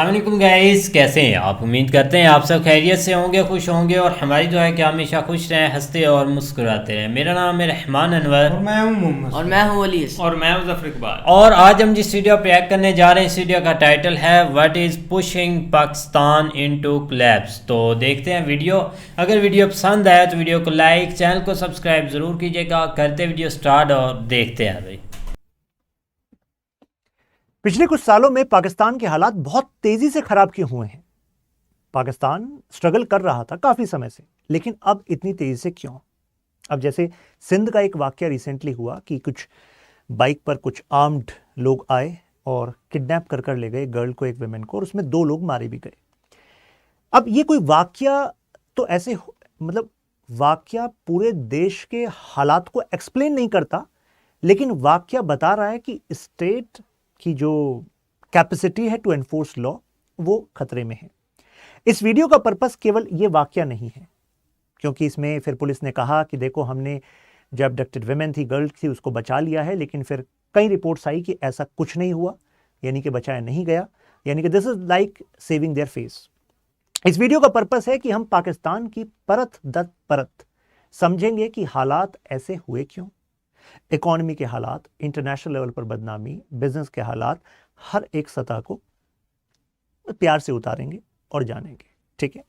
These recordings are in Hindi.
अस्सलाम वालेकुम गाइस, कैसे हैं आप। उम्मीद करते हैं आप सब खैरियत से होंगे, खुश होंगे और हमारी दुआ है कि हमेशा खुश रहें, हंसते और मुस्कुराते रहें। मेरा नाम है रहमान अनवर और मैं हूं मोहम्मद और सैयद। मैं हूँ अलीस। और मैं मुजफ्फर इकबाल। और आज हम जिस वीडियो पे रिएक्ट करने जा रहे हैं, इस वीडियो का टाइटल है what is pushing Pakistan into collapse. तो देखते हैं वीडियो। अगर वीडियो पसंद आया तो वीडियो को लाइक, चैनल को सब्सक्राइब ज़रूर कीजिएगा। करते वीडियो स्टार्ट और देखते हैं भाई। पिछले कुछ सालों में पाकिस्तान के हालात बहुत तेजी से खराब क्यों हुए हैं। पाकिस्तान स्ट्रगल कर रहा था काफी समय से, लेकिन अब इतनी तेजी से क्यों। अब जैसे सिंध का एक वाकया रिसेंटली हुआ कि कुछ बाइक पर कुछ आर्म्ड लोग आए और किडनैप कर कर ले गए गर्ल को, एक वुमेन को, और उसमें 2 लोग मारे भी गए। अब ये कोई वाकया तो ऐसे मतलब वाकया पूरे देश के हालात को एक्सप्लेन नहीं करता, लेकिन वाकया बता रहा है कि स्टेट की जो कैपेसिटी है टू एनफोर्स लॉ वो खतरे में है। इस वीडियो का पर्पस केवल ये वाकया नहीं है, क्योंकि इसमें फिर पुलिस ने कहा कि देखो हमने जब अबडक्टेड वुमेन थी, गर्ल थी, उसको बचा लिया है, लेकिन फिर कई रिपोर्ट्स आई कि ऐसा कुछ नहीं हुआ, यानी कि बचाया नहीं गया, यानी कि this is like saving their face. इस वीडियो का पर्पस है कि हम पाकिस्तान की परत दर परत समझेंगे कि हालात ऐसे हुए क्यों, इकोनॉमी के हालात, इंटरनेशनल लेवल पर बदनामी, बिजनेस के हालात, हर एक सतह को प्यार से उतारेंगे और जानेंगे। ठीक है,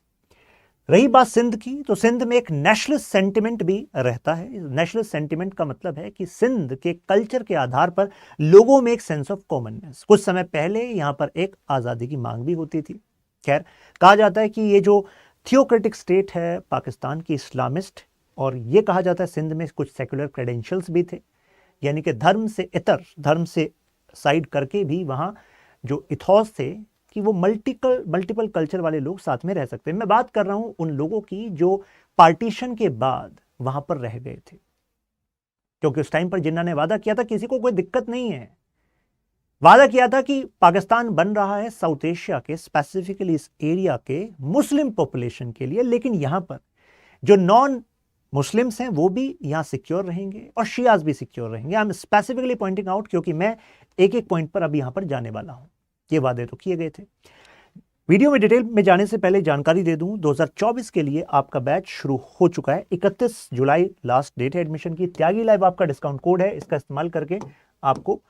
रही बात सिंध की, तो सिंध में एक नेशनलिस्ट सेंटिमेंट भी रहता है। नेशनलिस्ट सेंटिमेंट का मतलब है कि सिंध के कल्चर के आधार पर लोगों में एक सेंस ऑफ कॉमननेस। कुछ समय पहले यहां पर एक आजादी की मांग भी होती थी। खैर, कहा जाता है कि ये जो थियोक्रेटिक स्टेट है पाकिस्तान की, इस्लामिस्ट, और ये कहा जाता है सिंध में कुछ सेकुलर क्रेडेंशियल्स भी थे, यानी कि धर्म से इतर, धर्म से साइड करके भी वहाँ जो इथॉस थे कि वो मल्टीपल कल्चर वाले लोग साथ में रह सकते हैं। मैं बात कर रहा हूँ उन लोगों की जो पार्टीशन के बाद वहाँ पर रह गए थे, क्योंकि उस टाइम पर जिन्ना ने वादा किया था किसी को कोई दिक्कत नहीं है, वादा किया था कि पाकिस्तान बन रहा है साउथ एशिया के, स्पेसिफिकली इस एरिया के मुस्लिम पॉपुलेशन के लिए, लेकिन यहाँ पर जो नॉन मुस्लिम्स हैं वो भी यहां सिक्योर रहेंगे और शियाज भी सिक्योर रहेंगे। I am specifically pointing out, क्योंकि मैं एक एक पॉइंट पर अभी यहां पर जाने वाला हूं। ये वादे तो किए गए थे। वीडियो में डिटेल में जाने से पहले जानकारी दे दूं, 2024 के लिए आपका बैच शुरू हो चुका है। 31 जुलाई लास्ट डेट है एडमिशन की। त्यागी लाइव आपका डिस्काउंट कोड है, इसका इस्तेमाल करके आपको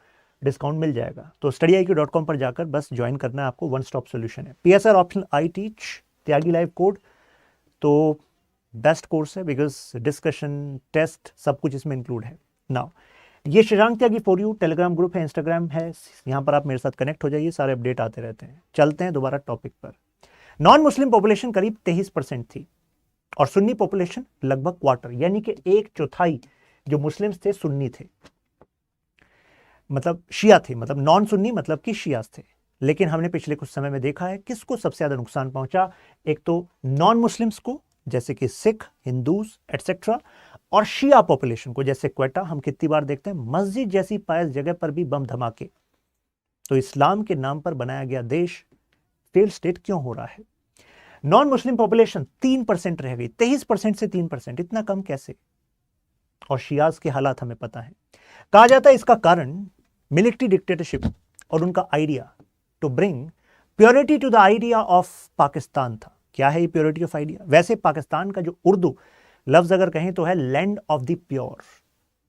डिस्काउंट मिल जाएगा। तो study.iq.com पर जाकर बस ज्वाइन करना है आपको, वन स्टॉप सोल्यूशन है। PSR optional I teach, Tyagi live code, तो बेस्ट कोर्स है, बिकॉज डिस्कशन, टेस्ट, सब कुछ इसमें इंक्लूड है। नाउ ये शशांक त्यागी फॉर यू टेलीग्राम ग्रुप है, इंस्टाग्राम है, यहाँ पर आप मेरे साथ कनेक्ट हो जाइए, सारे अपडेट आते रहते हैं। चलते हैं दोबारा टॉपिक पर। नॉन मुस्लिम पॉपुलेशन करीब 23% थी और सुन्नी पॉपुलेशन लगभग क्वार्टर, यानी कि 1/4 जो मुस्लिम्स थे सुन्नी थे, मतलब शिया थे, मतलब नॉन सुन्नी मतलब कि शियास थे। लेकिन हमने पिछले कुछ समय में देखा है किसको सबसे ज्यादा नुकसान पहुंचा। एक तो नॉन मुस्लिम्स को, जैसे कि सिख, हिंदूज एटसेट्रा, और शिया पॉपुलेशन को, जैसे क्वेटा हम कितनी बार देखते हैं, मस्जिद जैसी पायस जगह पर भी बम धमाके। तो इस्लाम के नाम पर बनाया गया देश फेल स्टेट क्यों हो रहा है। नॉन मुस्लिम पॉपुलेशन 3% रह गई, 23% से 3%, इतना कम कैसे। और शियाज के हालात हमें पता है। कहा जाता है इसका कारण मिलिट्री डिक्टेटरशिप और उनका idea to bring purity to the idea of Pakistan था। क्या है ये प्योरिटी ऑफ आइडिया। वैसे पाकिस्तान का जो उर्दू लफ्ज अगर कहें तो है land of the pure,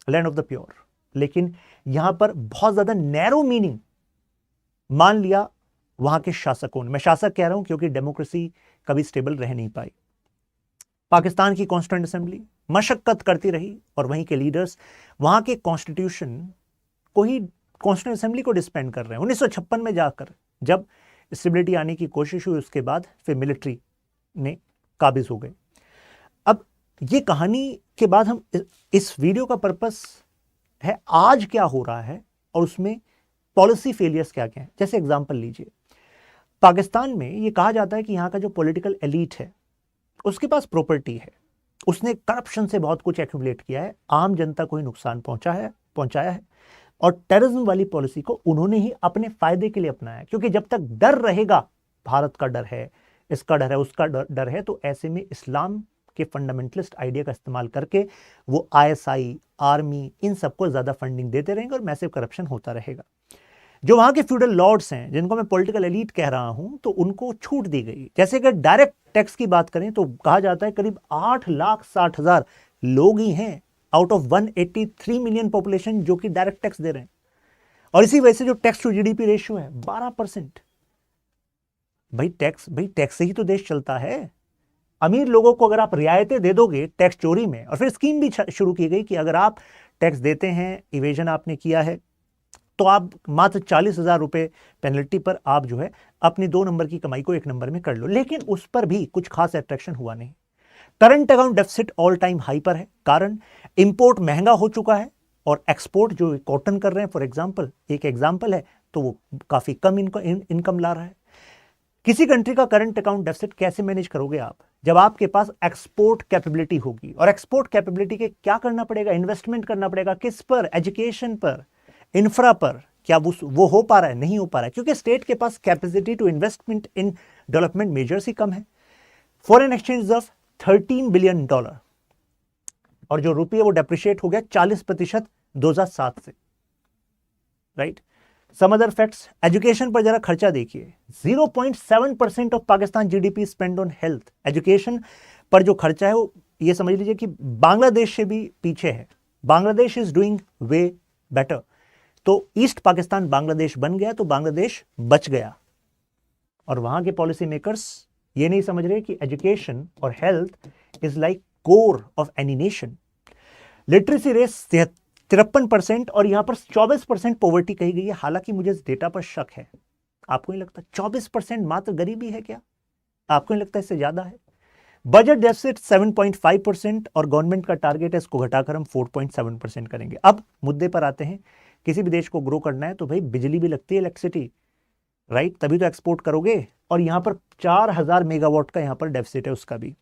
land of the pure, लेकिन यहां पर बहुत ज्यादा नैरो मीनिंग मान लिया वहां के शासकों ने। मैं शासक कह रहा हूं क्योंकि डेमोक्रेसी कभी स्टेबल रह नहीं पाई। पाकिस्तान की कॉन्स्टिट्यूंट असेंबली मशक्कत करती रही और वहीं के लीडर्स वहां के कॉन्स्टिट्यूशन को ही, कॉन्स्टिट्यूंट असेंबली को डिस्पेंड कर रहे हैं। 1956 में जाकर जब स्टेबिलिटी आने की कोशिश हुई, उसके बाद फिर मिलिट्री ने काबिज हो गए। अब ये कहानी के बाद हम इस वीडियो का पर्पस है आज क्या हो रहा है और उसमें पॉलिसी फेलियर्स क्या क्या हैं। जैसे एग्जांपल लीजिए, पाकिस्तान में ये कहा जाता है कि यहाँ का जो पॉलिटिकल एलीट है उसके पास प्रॉपर्टी है, उसने करप्शन से बहुत कुछ एक्यूमुलेट किया है, आम जनता को ही नुकसान पहुंचाया है और टेररिज्म वाली पॉलिसी को उन्होंने ही अपने फायदे के लिए अपनाया। क्योंकि जब तक डर रहेगा, भारत का डर है, इसका डर है, उसका डर है, तो ऐसे में इस्लाम के फंडामेंटलिस्ट आइडिया का इस्तेमाल करके वो ISI, आर्मी, इन सबको ज्यादा फंडिंग देते रहेंगे और मैसिव करप्शन होता रहेगा। जो वहां के फ्यूडल लॉर्ड्स हैं, जिनको मैं पॉलिटिकल एलीट कह रहा हूं, तो उनको छूट दी गई। जैसे कि डायरेक्ट टैक्स की बात करें तो कहा जाता है करीब 8,60,000 लोग ही हैं आउट ऑफ 183 मिलियन पॉपुलेशन जो कि डायरेक्ट टैक्स दे रहे हैं। और इसी वजह से जो टैक्स टू जीडीपी रेशियो है 12%। भाई टैक्स से ही तो देश चलता है। अमीर लोगों को अगर आप रियायतें दे दोगे टैक्स चोरी में, और फिर स्कीम भी शुरू की गई कि अगर आप टैक्स देते हैं, इवेजन आपने किया है, तो आप मात्र 40,000 रुपए पेनल्टी पर आप जो है अपनी 2 नंबर की कमाई को 1 नंबर में कर लो। लेकिन उस पर भी कुछ खास अट्रैक्शन हुआ नहीं। Current account deficit all time high पर है, कारण इंपोर्ट महंगा हो चुका है और एक्सपोर्ट जो कॉटन कर रहे हैं, फॉर एग्जाम्पल एक एग्जाम्पल है, तो वो काफी कम इनकम ला रहा है। किसी कंट्री का करंट अकाउंट डेफिसिट कैसे मैनेज करोगे आप, जब आपके पास एक्सपोर्ट कैपेबिलिटी होगी। और एक्सपोर्ट कैपेबिलिटी के क्या करना पड़ेगा, इन्वेस्टमेंट करना पड़ेगा। किस पर? एजुकेशन पर, इंफ्रा पर। क्या वो हो पा रहा है? नहीं हो पा रहा है, क्योंकि स्टेट के पास capacity to investment in development measures ही कम है। फॉरेन एक्सचेंज ऑफ $13 बिलियन, और जो रुपये वो डेप्रिशिएट हो गया 40% 2007 से, right. Some other facts, education पर जरा खर्चा देखिए, 0.7% of Pakistan GDP spend on health. Education पर जो खर्चा है वो ये समझ लीजिए कि बांग्लादेश से भी पीछे है। Bangladesh is doing way better. तो ईस्ट पाकिस्तान बांग्लादेश बन गया तो बांग्लादेश बच गया। और वहां के पॉलिसी मेकर्स ये नहीं समझ रहे कि एजुकेशन और health is like core of any nation. Literacy rate 53% और यहां पर 24% पॉवर्टी कही गई है। हालांकि मुझे इस डेटा पर शक है। आपको नहीं लगता 24% मात्र गरीबी है क्या? आपको नहीं लगता इससे ज्यादा है? बजट डेफिसिट 7.5% और गवर्नमेंट का टारगेट है इसको घटाकर हम 4.7% करेंगे। अब मुद्दे पर आते हैं। किसी भी देश को ग्रो करना है तो भाई बिजली भी लगती है, इलेक्ट्रिसिटी, राइट, तभी तो एक्सपोर्ट करोगे। और यहां पर 4,000 मेगावाट का यहां पर डेफिसिट है, उसका भी।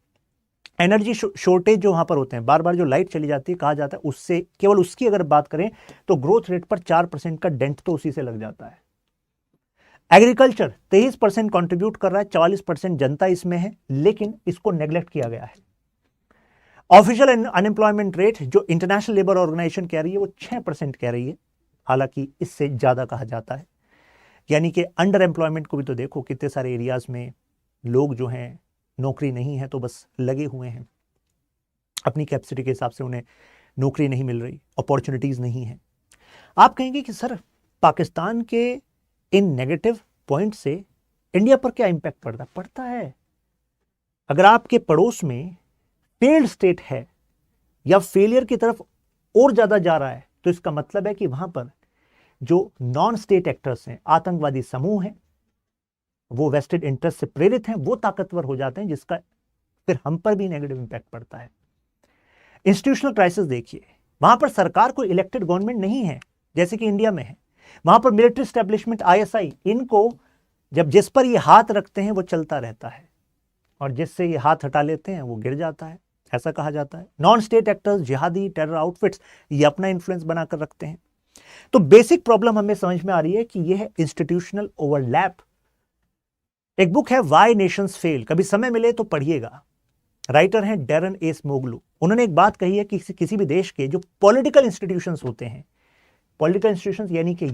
एनर्जी शॉर्टेज जो वहां पर होते हैं, बार बार जो लाइट चली जाती है, कहा जाता है उससे, केवल उसकी अगर बात करें तो ग्रोथ रेट पर 4% का डेंट तो उसी से लग जाता है। एग्रीकल्चर 23% कंट्रीब्यूट कर रहा है, 44% जनता इसमें है, लेकिन इसको नेग्लेक्ट किया गया है। ऑफिशियल अनएम्प्लॉयमेंट रेट जो इंटरनेशनल लेबर ऑर्गेनाइजेशन कह रही है वो 6% कह रही है, हालांकि इससे ज्यादा कहा जाता है। यानी कि अंडर एम्प्लॉयमेंट को भी तो देखो, कितने सारे एरियाज में लोग जो हैं नौकरी नहीं है तो बस लगे हुए हैं, अपनी कैपेसिटी के हिसाब से उन्हें नौकरी नहीं मिल रही, अपॉर्चुनिटीज नहीं है। आप कहेंगे कि सर पाकिस्तान के इन नेगेटिव पॉइंट से इंडिया पर क्या इंपैक्ट पड़ता है। अगर आपके पड़ोस में फेल्ड स्टेट है या फेलियर की तरफ और ज्यादा जा रहा है, तो इसका मतलब है कि वहां पर जो नॉन स्टेट एक्टर्स हैं, आतंकवादी समूह हैं, वो वेस्टेड इंटरेस्ट से प्रेरित हैं, वो ताकतवर हो जाते हैं, जिसका फिर हम पर भी नेगेटिव इंपैक्ट पड़ता है। इंस्टीट्यूशनल क्राइसिस देखिए, वहां पर सरकार कोई इलेक्टेड गवर्नमेंट नहीं है जैसे कि इंडिया में है। वहां पर मिलिट्री स्टैब्लिशमेंट, आईएसआई, इनको जब जिस पर ये हाथ रखते हैं वो चलता रहता है, और जिससे ये हाथ हटा लेते हैं वो गिर जाता है, ऐसा कहा जाता है। नॉन स्टेट एक्टर्स, जिहादी, टेरर आउटफिट्स, ये अपना इन्फ्लुएंस बनाकर रखते हैं। तो बेसिक प्रॉब्लम हमें समझ में आ रही है कि यह है इंस्टीट्यूशनल ओवरलैप। एक बुक है व्हाई नेशंस फेल, कभी समय मिले तो पढ़िएगा। राइटर हैं डैरन ए स्मोगलू। उन्होंने एक बात कही है कि किसी भी देश के जो पॉलिटिकल इंस्टीट्यूशंस होते हैं, पॉलिटिकल इंस्टीट्यूशंस यानी कि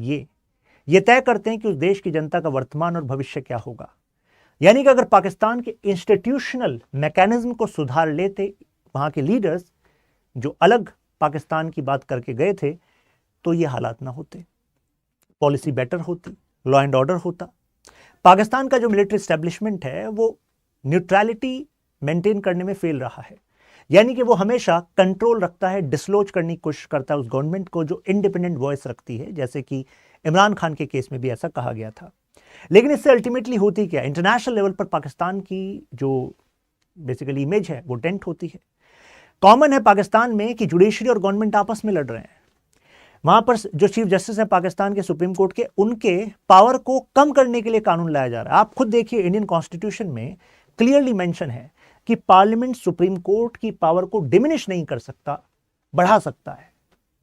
ये तय करते हैं कि उस देश की जनता का वर्तमान और भविष्य क्या होगा। यानी कि अगर पाकिस्तान के इंस्टीट्यूशनल मैकेनिज्म को सुधार लेते वहां के लीडर्स, जो अलग पाकिस्तान की बात करके गए थे, तो ये हालात ना होते, पॉलिसी बेटर होती, लॉ एंड ऑर्डर होता। पाकिस्तान का जो मिलिट्री एस्टेब्लिशमेंट है वो न्यूट्रलिटी मेंटेन करने में फेल रहा है, यानी कि वो हमेशा कंट्रोल रखता है, डिसलोज करने की कोशिश करता है उस गवर्नमेंट को जो इंडिपेंडेंट वॉइस रखती है, जैसे कि इमरान खान के केस में भी ऐसा कहा गया था। लेकिन इससे अल्टीमेटली होती क्या, इंटरनेशनल लेवल पर पाकिस्तान की जो बेसिकली इमेज है वो डेंट होती है। कॉमन है पाकिस्तान में कि जुडिशरी और गवर्नमेंट आपस में लड़ रहे हैं। वहां पर जो चीफ जस्टिस हैं पाकिस्तान के सुप्रीम कोर्ट के, उनके पावर को कम करने के लिए कानून लाया जा रहा है। आप खुद देखिए, इंडियन कॉन्स्टिट्यूशन में क्लियरली मेंशन है कि पार्लियामेंट सुप्रीम कोर्ट की पावर को डिमिनिश नहीं कर सकता, बढ़ा सकता है,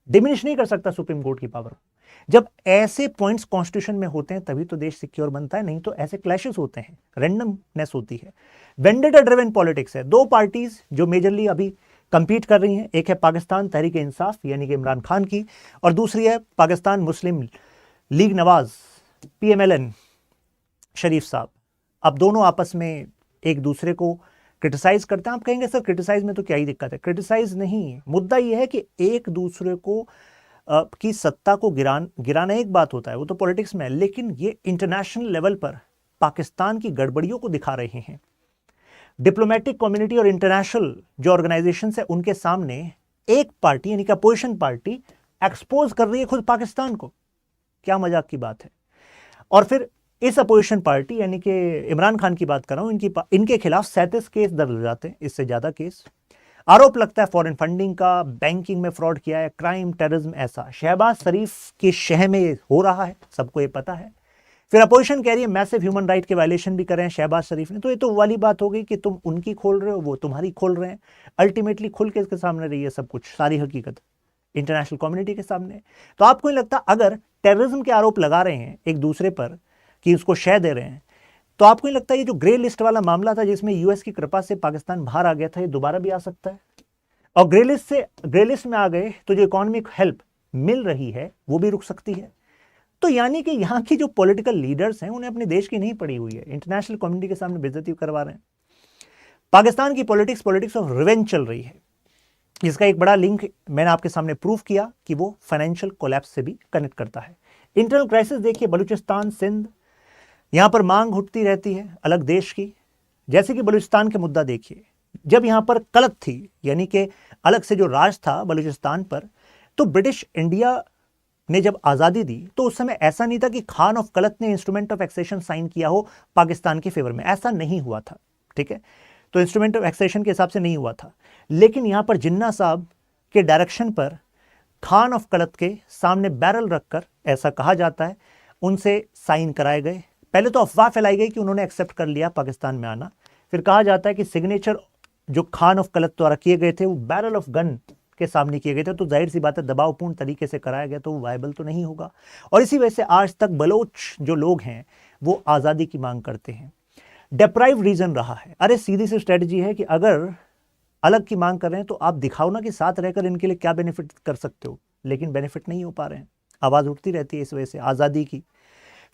डिमिनिश नहीं कर सकता सुप्रीम कोर्ट की पावर। जब ऐसे पॉइंट्स कॉन्स्टिट्यूशन में होते हैं तभी तो देश सिक्योर बनता है, नहीं तो ऐसे क्लैशेस होते हैं, रैंडमनेस होती है। वेंडेटा ड्रिवन पॉलिटिक्स है। दो पार्टीज जो मेजरली अभी कंपीट कर रही हैं, एक है पाकिस्तान तहरीक इंसाफ यानी कि इमरान खान की, और दूसरी है पाकिस्तान मुस्लिम लीग नवाज PMLN शरीफ साहब, अब दोनों आपस में एक दूसरे को क्रिटिसाइज करते हैं। आप कहेंगे सर क्रिटिसाइज में तो क्या ही दिक्कत है? क्रिटिसाइज नहीं, मुद्दा यह है कि एक दूसरे को की सत्ता को गिराना एक बात होता है, वो तो पॉलिटिक्स में है, लेकिन ये इंटरनेशनल लेवल पर पाकिस्तान की गड़बड़ियों को दिखा रहे हैं। डिप्लोमेटिक कम्युनिटी और इंटरनेशनल जो ऑर्गेनाइजेशन है उनके सामने एक पार्टी यानी कि अपोजिशन पार्टी एक्सपोज कर रही है खुद पाकिस्तान को। क्या मजाक की बात है। और फिर इस अपोजिशन पार्टी यानी कि इमरान खान की बात कर रहा हूं, इनके खिलाफ 37 केस दर्ज हो जाते हैं, इससे ज्यादा केस। आरोप लगता है फॉरेन फंडिंग का, बैंकिंग में फ्रॉड किया है, क्राइम, टेररिज्म। ऐसा शहबाज शरीफ के शह में हो रहा है, सबको ये पता है। फिर अपोजिशन कह रही है मैसिव ह्यूमन राइट के वायलेशन भी कर रहे हैं शहबाज शरीफ ने। तो ये तो वाली बात हो गई कि तुम उनकी खोल रहे हो, वो तुम्हारी खोल रहे हैं। अल्टीमेटली खुल के इसके सामने रही है सब कुछ, सारी हकीकत इंटरनेशनल कम्युनिटी के सामने। तो आपको नहीं लगता अगर टेररिज्म के आरोप लगा रहे हैं एक दूसरे पर कि उसको शह दे रहे हैं, तो आपको नहीं लगता ये जो ग्रे लिस्ट वाला मामला था जिसमें यूएस की कृपा से पाकिस्तान बाहर आ गया था, ये दोबारा भी आ सकता है? और ग्रे लिस्ट में आ गए तो जो इकोनॉमिक हेल्प मिल रही है वो भी रुक सकती है। तो यानी कि यहाँ की जो पॉलिटिकल लीडर्स हैं उन्हें अपने देश की नहीं पड़ी हुई है, इंटरनेशनल कम्युनिटी के सामने बेइज्जती करवा रहे हैं। पाकिस्तान की पॉलिटिक्स ऑफ रिवेंज चल रही है। इसका एक बड़ा लिंक मैंने आपके सामने प्रूव किया कि वो फाइनेंशियल कोलैप्स से भी कनेक्ट करता है। इंटरनल क्राइसिस देखिए, बलूचिस्तान, सिंध, यहां पर मांग उठती रहती है अलग देश की। जैसे कि बलूचिस्तान के मुद्दा देखिए, जब यहां पर कलत थी यानी कि अलग से जो राज था बलूचिस्तान पर, तो ब्रिटिश इंडिया ने जब आज़ादी दी तो उस समय ऐसा नहीं था कि खान ऑफ कलत ने इंस्ट्रूमेंट ऑफ एक्सेशन साइन किया हो पाकिस्तान के फेवर में, ऐसा नहीं हुआ था। ठीक है, तो इंस्ट्रूमेंट ऑफ एक्सेशन के हिसाब से नहीं हुआ था। लेकिन यहां पर जिन्ना साहब के डायरेक्शन पर खान ऑफ कलत के सामने बैरल रखकर, ऐसा कहा जाता है, उनसे साइन कराए गए। पहले तो अफवाह फैलाई गई कि उन्होंने एक्सेप्ट कर लिया पाकिस्तान में आना। फिर कहा जाता है कि सिग्नेचर जो खान ऑफ कलत द्वारा किए गए थे वो बैरल ऑफ गन के सामने किए गए थे। तो जाहिर सी बात है दबावपूर्ण तरीके से कराया गया, तो वो वायबल तो नहीं होगा। और इसी वजह से आज तक बलोच जो लोग हैं वो आज़ादी की मांग करते हैं। डेप्राइव रीजन रहा है। अरे सीधी सी स्ट्रेटजी है कि अगर अलग की मांग कर रहे हैं तो आप दिखाओ ना कि साथ रहकर इनके लिए क्या बेनिफिट कर सकते हो, लेकिन बेनिफिट नहीं हो पा रहे हैं। आवाज़ उठती रहती है इस वजह से आज़ादी की।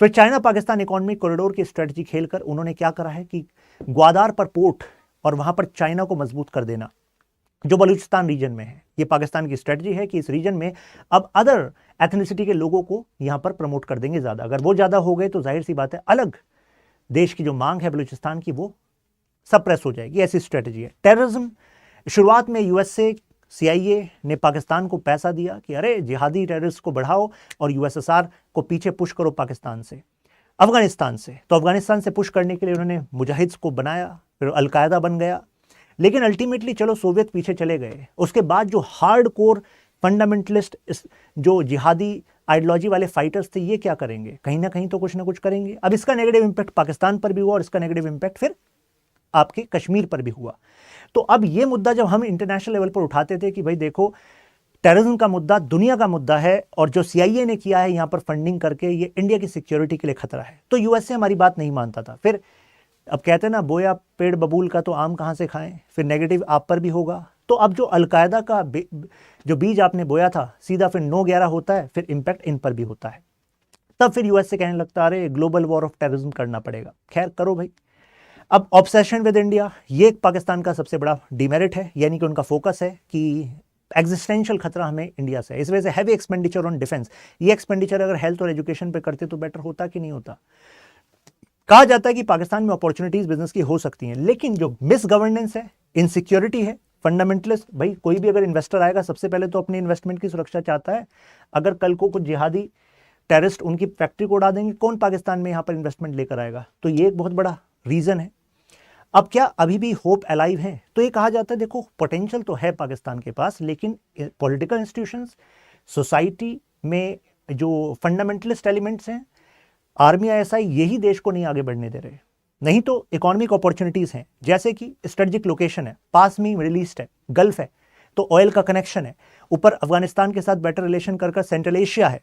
फिर चाइना पाकिस्तान इकोनॉमिक कॉरिडोर की स्ट्रेटजी खेलकर उन्होंने क्या करा है कि ग्वादार पर पोर्ट और वहां पर चाइना को मजबूत कर देना जो बलूचिस्तान रीजन में है। ये पाकिस्तान की स्ट्रेटजी है कि इस रीजन में अब अदर एथनिसिटी के लोगों को यहां पर प्रमोट कर देंगे ज़्यादा। अगर वो ज़्यादा हो गए तो जाहिर सी बात है अलग देश की जो मांग है बलूचिस्तान की वो सप्रेस हो जाएगी। ऐसी स्ट्रेटजी है। टेररिज्म, शुरुआत में यूएसए CIA ने पाकिस्तान को पैसा दिया कि अरे जिहादी टेररिस्ट को बढ़ाओ और USSR को पीछे पुश करो पाकिस्तान से, अफगानिस्तान से। तो अफगानिस्तान से पुश करने के लिए उन्होंने मुजाहिद्स को बनाया, फिर अलकायदा बन गया। लेकिन अल्टीमेटली चलो सोवियत पीछे चले गए। उसके बाद जो हार्ड कोर फंडामेंटलिस्ट जो जिहादी आइडियोलॉजी वाले फाइटर्स थे ये क्या करेंगे? कहीं ना कहीं तो कुछ ना कुछ करेंगे। अब इसका नेगेटिव इंपैक्ट पाकिस्तान पर भी हुआ और इसका नेगेटिव इंपैक्ट फिर आपके कश्मीर पर भी हुआ। तो अब ये मुद्दा जब हम इंटरनेशनल लेवल पर उठाते थे कि भाई देखो टेररिज्म का मुद्दा दुनिया का मुद्दा है और जो CIA ने किया है यहाँ पर फंडिंग करके ये इंडिया की सिक्योरिटी के लिए खतरा है, तो यूएसए हमारी बात नहीं मानता था। फिर अब कहते हैं ना बोया पेड़ बबूल का तो आम कहाँ से खाएं, फिर नेगेटिव आप पर भी होगा। तो अब जो अलकायदा का जो बीज आपने बोया था सीधा फिर 9/11 होता है, फिर इम्पैक्ट इन पर भी होता है। तब फिर यूएसए कहने लगता अरे ग्लोबल वॉर ऑफ टेररिज्म करना पड़ेगा। खैर करो भाई। अब ऑब्सेशन विद इंडिया, ये पाकिस्तान का सबसे बड़ा डिमेरिट है, यानी कि उनका फोकस है कि एग्जिस्टेंशियल खतरा हमें इंडिया से है। इस वजह से हैवी एक्सपेंडिचर ऑन डिफेंस। ये एक्सपेंडिचर अगर हेल्थ और एजुकेशन पे करते तो बेटर होता कि नहीं होता। कहा जाता है कि पाकिस्तान में अपॉर्चुनिटीज बिजनेस की हो सकती हैं, लेकिन जो मिस गवर्नेंस है, इनसिक्योरिटी है, फंडामेंटलिस्ट, भाई कोई भी अगर इन्वेस्टर आएगा सबसे पहले तो अपनी इन्वेस्टमेंट की सुरक्षा चाहता है। अगर कल को कुछ जिहादी टेररिस्ट उनकी फैक्ट्री को उड़ा देंगे, कौन पाकिस्तान में यहाँ पर इन्वेस्टमेंट लेकर आएगा? तो ये एक बहुत बड़ा रीजन है। अब क्या अभी भी होप अलाइव है? तो ये कहा जाता है देखो पोटेंशियल तो है पाकिस्तान के पास, लेकिन पॉलिटिकल इंस्टीट्यूशंस, सोसाइटी में जो फंडामेंटलिस्ट एलिमेंट्स हैं, आर्मी, ISI, यही देश को नहीं आगे बढ़ने दे रहे। नहीं तो इकोनॉमिक अपॉर्चुनिटीज हैं, जैसे कि स्ट्रेटेजिक लोकेशन है, पास में मिडिल ईस्ट है, गल्फ है, तो ऑयल का कनेक्शन है, ऊपर अफगानिस्तान के साथ बेटर रिलेशन कर सेंट्रल एशिया है,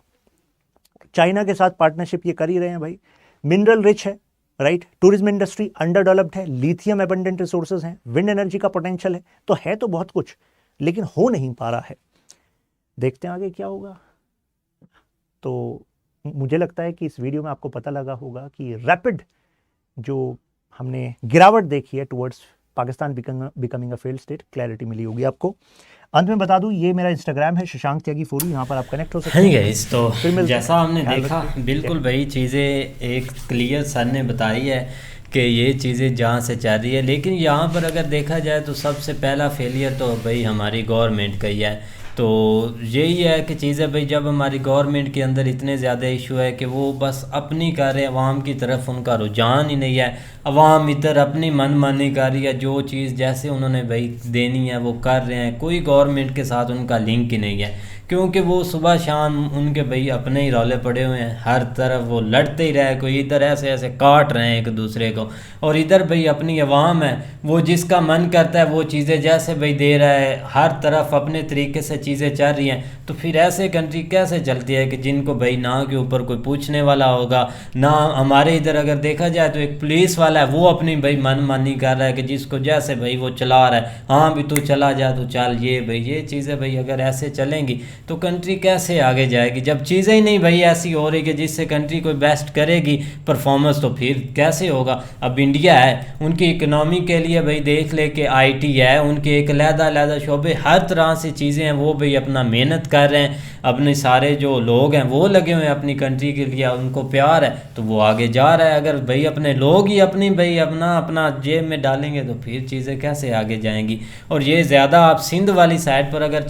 चाइना के साथ पार्टनरशिप ये कर ही रहे हैं भाई, मिनरल रिच है, right, tourism industry under developed है, लिथियम एबंडेंट रिसोर्सेज हैं, विंड एनर्जी का पोटेंशियल है तो बहुत कुछ, लेकिन हो नहीं पा रहा है। देखते हैं आगे क्या होगा। तो मुझे लगता है कि इस वीडियो में आपको पता लगा होगा कि रैपिड जो हमने गिरावट देखी है towards Pakistan becoming a failed state, clarity मिली होगी आपको। अंत में बता दूं, ये मेरा इंस्टाग्राम है शशांक त्यागी फोरू, यहाँ पर आप कनेक्ट हो सकते हाँ हैं। गाइस, तो फिर मिलते जैसा हैं। हमने ख्याल देखा रखिए। बिल्कुल भाई चीज़ें एक क्लियर सर ने बताई है कि ये चीज़ें जहाँ से चल रही है, लेकिन यहाँ पर अगर देखा जाए तो सबसे पहला फेलियर तो भाई हमारी गवर्नमेंट का ही है। तो यही है कि चीज़ें भाई जब हमारी गवर्नमेंट के अंदर इतने ज़्यादा इशू है कि वो बस अपनी कर रहे हैं, अवाम की तरफ उनका रुझान ही नहीं है, अवाम इधर अपनी मनमानी कर रही है, जो चीज़ जैसे उन्होंने भाई देनी है वो कर रहे हैं, कोई गवर्नमेंट के साथ उनका लिंक ही नहीं है, क्योंकि वो सुबह शाम उनके भाई अपने ही रौले पड़े हुए हैं, हर तरफ वो लड़ते ही रहे, कोई इधर ऐसे ऐसे काट रहे हैं एक दूसरे को, और इधर भाई अपनी अवाम है वो जिसका मन करता है वो चीज़ें जैसे भाई दे रहा है, हर तरफ अपने तरीके से चीज़ें चल रही हैं। तो फिर ऐसे कंट्री कैसे चलती है कि जिनको भाई ना के ऊपर कोई पूछने वाला होगा ना। हमारे इधर अगर देखा जाए तो एक पुलिस वाला है, वो अपनी भाई मनमानी कर रहा है कि जिसको जैसे भाई वो चला रहा है, हाँ भी तू चला जा तू चल, ये भाई ये चीज़ें भाई अगर ऐसे चलेंगी तो कंट्री कैसे आगे जाएगी, जब चीज़ें ही नहीं भाई ऐसी हो रही कि जिससे कंट्री कोई बेस्ट करेगी परफॉर्मेंस, तो फिर कैसे होगा। अब इंडिया है, उनकी इकनॉमी के लिए भाई देख ले कि आईटी है, उनके एक अलहदा शोबे, हर तरह से चीज़ें हैं, वो भाई अपना मेहनत कर रहे हैं, अपने सारे जो लोग हैं वो लगे हुए हैं अपनी कंट्री के लिए, उनको प्यार है तो वो आगे जा रहा है। अगर भाई अपने लोग ही अपनी भाई अपना अपना जेब में डालेंगे तो फिर चीज़ें कैसे आगे जाएंगी। और ये ज़्यादा आप सिंध वाली साइड पर अगर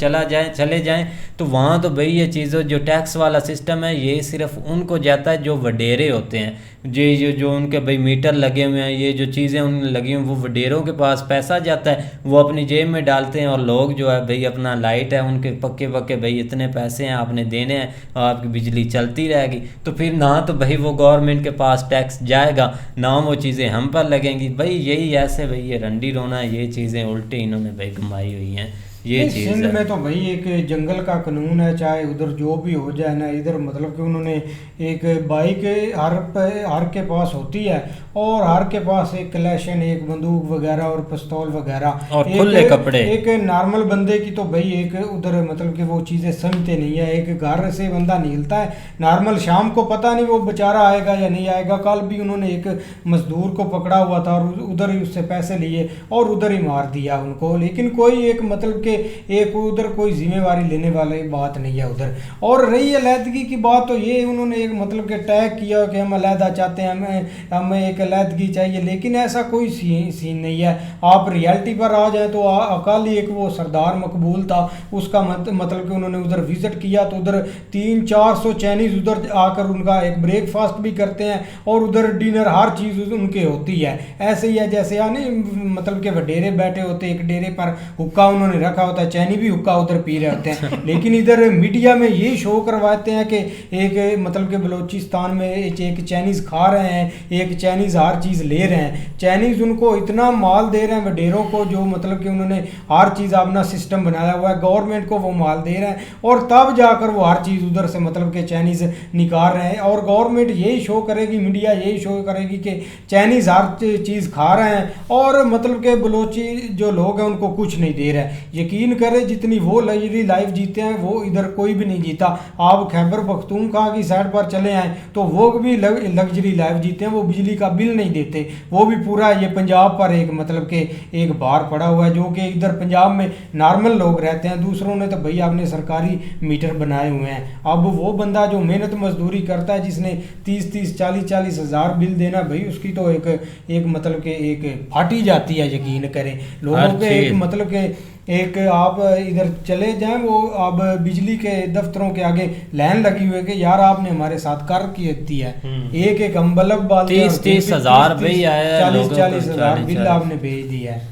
चले जाएं तो वहाँ तो भाई ये चीज़ें जो टैक्स वाला सिस्टम है ये सिर्फ उनको जाता है जो वडेरे होते हैं, ये जो उनके भाई मीटर लगे हुए हैं, ये जो चीज़ें उन लगी हुई वो वडेरों के पास पैसा जाता है, वो अपनी जेब में डालते हैं, और लोग जो है भाई अपना लाइट है उनके पक्के पक्के भाई इतने पैसे हैं आपने देने हैं और आपकी बिजली चलती रहेगी, तो फिर ना तो भाई वो गवर्नमेंट के पास टैक्स जाएगा ना वो चीज़ें हम पर लगेंगी। भाई यही ऐसे भाई ये रंडी रोना है, ये चीज़ें उल्टी इन्होंने भाई कमाई हुई हैं, ये चीज़ सिंध है। में तो भाई एक जंगल का कानून है, चाहे उधर जो भी हो जाए ना, इधर मतलब कि उन्होंने एक बाइक हर के पास होती है, और हर के पास एक कलेक्शन, एक बंदूक वगैरह और पिस्तौल वगैरह, और खुले कपड़े। एक नॉर्मल बंदे की तो भाई एक उधर मतलब कि वो चीज़ें समझते नहीं है। एक घर से बंदा निकलता है नॉर्मल, शाम को पता नहीं वो बेचारा आएगा या नहीं आएगा। कल भी उन्होंने एक मजदूर को पकड़ा हुआ था और उधर ही उससे पैसे लिए और उधर ही मार दिया उनको, लेकिन कोई एक मतलब कि एक उधर कोई जिम्मेवारी लेने वाली बात नहीं है उधर। और रही अलहदगी की बात, तो ये उन्होंने एक मतलब कि टैग किया कि हम अलहदा चाहते हैं, हमें एक अलहदगी चाहिए, लेकिन ऐसा कोई सीन नहीं है। आप रियलिटी पर आ जाए तो अकाली एक वो सरदार मकबूल था, उसका मतलब कि उन्होंने उधर विजिट किया तो उधर 300-400 चाइनीज उधर आकर उनका एक ब्रेकफास्ट भी करते हैं और उधर डिनर हर चीज़ उनके होती है। ऐसे ही है जैसे यानी मतलब कि वडेरे बैठे होते, एक डेरे पर हुक्का उन्होंने रखा होता है, चैनी भी हुक्का उधर पी रहे होते हैं। लेकिन इधर मीडिया में ये शो करवाते हैं कि एक मतलब कि बलूचिस्तान में एक चाइनीज़ खा रहे हैं, एक चाइनीज़ हर चीज़ ले रहे हैं, चाइनीज़ उनको इतना माल दे रहे हैं वडेरों को, जो मतलब कि उन्होंने हर चीज़ अपना सिस्टम बनाया हुआ है, गवर्नमेंट को वो माल दे रहे हैं और तब जाकर वो हर चीज़ उधर से मतलब कि चाइनीज़ निकाल रहे हैं। और गवर्नमेंट यही शो करेगी, मीडिया यही शो करेगी कि चाइनीज़ हर चीज़ खा रहे हैं और मतलब कि बलोची जो लोग हैं उनको कुछ नहीं दे रहे हैं। यकीन करें जितनी वो लग्जरी लाइफ जीते हैं वो इधर कोई भी नहीं जीता। आप खैबर पख्तूनख्वा की साइड पर चले आए तो वो भी लग्जरी लाइफ जीते हैं, वो बिजली का बिल नहीं देते, वो भी पूरा ये पंजाब पर एक मतलब के एक भार पड़ा हुआ है, जो कि इधर पंजाब में नॉर्मल लोग रहते हैं। दूसरों ने तो भाई आपने सरकारी मीटर बनाए हुए हैं। अब वो बंदा जो मेहनत मजदूरी करता है, जिसने 30-30 40-40 हज़ार बिल देना, भाई उसकी तो एक मतलब के एक फाटी जाती है। यकीन करें लोगों के एक मतलब के एक आप इधर चले जाएं, वो अब बिजली के दफ्तरों के आगे लाइन लगी हुई है कि यार आपने हमारे साथ कर की दी है, एक हम बल्ब बाल 30-30 हज़ार भाई आया, 40-40 हज़ार बिल आपने भेज दिया है।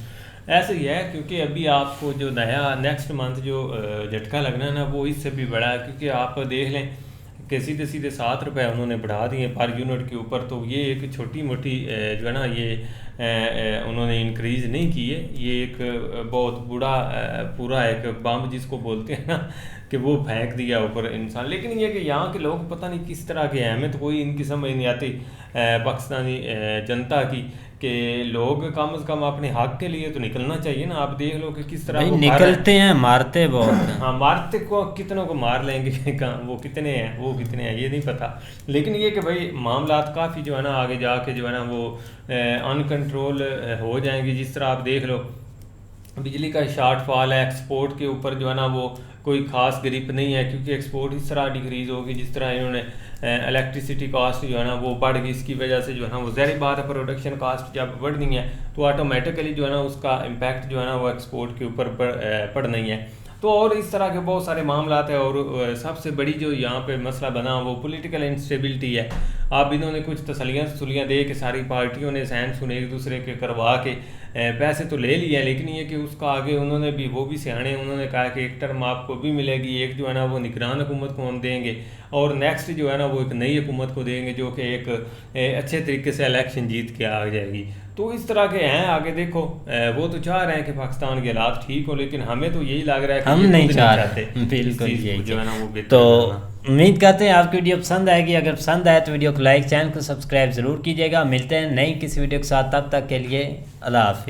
ऐसे ही है, क्योंकि अभी आपको जो नया नेक्स्ट मंथ जो झटका लगना है ना वो इससे भी बड़ा है, क्योंकि आप देख लें कि सीधे सीधे 7 रुपये उन्होंने बढ़ा दिए पर यूनिट के ऊपर। तो ये एक छोटी मोटी जो है ना ये उन्होंने इंक्रीज़ नहीं की है, ये एक बहुत बड़ा पूरा एक बम जिसको बोलते हैं ना कि वो फेंक दिया ऊपर इंसान। लेकिन ये कि यहाँ के लोग पता नहीं किस तरह के हैं, हमें तो कोई इनकी समझ नहीं आती पाकिस्तानी जनता की, कि लोग कम से कम अपने हक के लिए तो निकलना चाहिए ना। आप देख लो कि किस तरह भाई वो कर रहे हैं। निकलते हैं, मारते बहुत हैं। हाँ, मारते को कितनों को मार लेंगे वो कितने हैं, वो कितने हैं ये नहीं पता। लेकिन ये कि भाई मामला काफ़ी जो है ना आगे जाके जो है ना वो अनकंट्रोल हो जाएंगे। जिस तरह आप देख लो बिजली का शॉर्टफॉल है, एक्सपोर्ट के ऊपर जो है ना वो कोई ख़ास ग्रिप नहीं है, क्योंकि एक्सपोर्ट इस तरह डिक्रीज़ होगी जिस तरह इन्होंने इलेक्ट्रिसिटी कॉस्ट जो है ना वो बढ़ गई। इसकी वजह से जो है ना वो ज़ाहिर बात है प्रोडक्शन कॉस्ट जब बढ़ गई है तो ऑटोमेटिकली जो है ना उसका इम्पैक्ट जो है ना वो एक्सपोर्ट के ऊपर पड़ना ही है। तो और इस तरह के बहुत सारे मामला है। और सबसे बड़ी जो यहाँ पे मसला बना वो पॉलिटिकल इंस्टेबिलिटी है। अब इन्होंने कुछ तसलियाँ दे के सारी पार्टियों ने सहन सुन एक दूसरे के करवा के पैसे तो ले लिए, लेकिन ये कि उसका आगे उन्होंने भी वो भी सियाने उन्होंने कहा कि एक टर्म आपको भी मिलेगी, एक जो है ना वो निगरान हुकूमत को हम देंगे और नेक्स्ट जो है ना वो एक नई हुकूमत को देंगे जो कि एक अच्छे तरीके से इलेक्शन जीत के आ जाएगी। तो इस तरह के हैं आगे देखो। वो तो चाह रहे हैं कि पाकिस्तान के हालात ठीक हो, लेकिन हमें तो यही लग रहा है कि हम ये नहीं खुद चाह चाहते रहे, बिल्कुल इस चीज़ को यही जो है ना वो बेहतर तो करना। उम्मीद करते हैं आपकी वीडियो पसंद आएगी। अगर पसंद आए तो वीडियो को लाइक, चैनल को सब्सक्राइब ज़रूर कीजिएगा। मिलते हैं नई किसी वीडियो के साथ, तब तक के लिए अल्लाह हाफिज़।